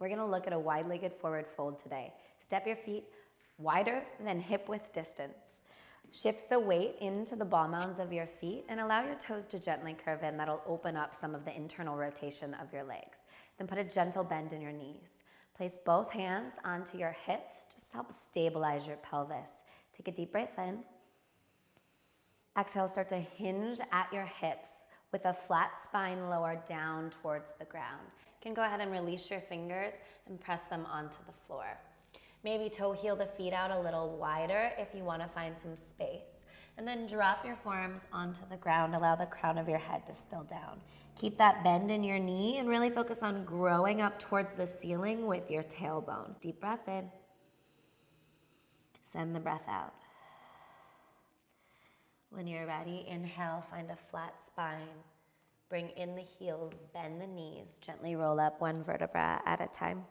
We're gonna look at a wide-legged forward fold today. Step your feet wider than hip-width distance. Shift the weight into the ball mounds of your feet and allow your toes to gently curve in. That'll open up some of the internal rotation of your legs. Then put a gentle bend in your knees. Place both hands onto your hips, just to help stabilize your pelvis. Take a deep breath in. Exhale, start to hinge at your hips with a flat spine lower down towards the ground. You can go ahead and release your fingers and press them onto the floor. Maybe toe heel the feet out a little wider if you want to find some space. And then drop your forearms onto the ground. Allow the crown of your head to spill down. Keep that bend in your knee and really focus on growing up towards the ceiling with your tailbone. Deep breath in. Send the breath out. When you're ready, inhale, find a flat spine. Bring in the heels, bend the knees, gently roll up one vertebra at a time.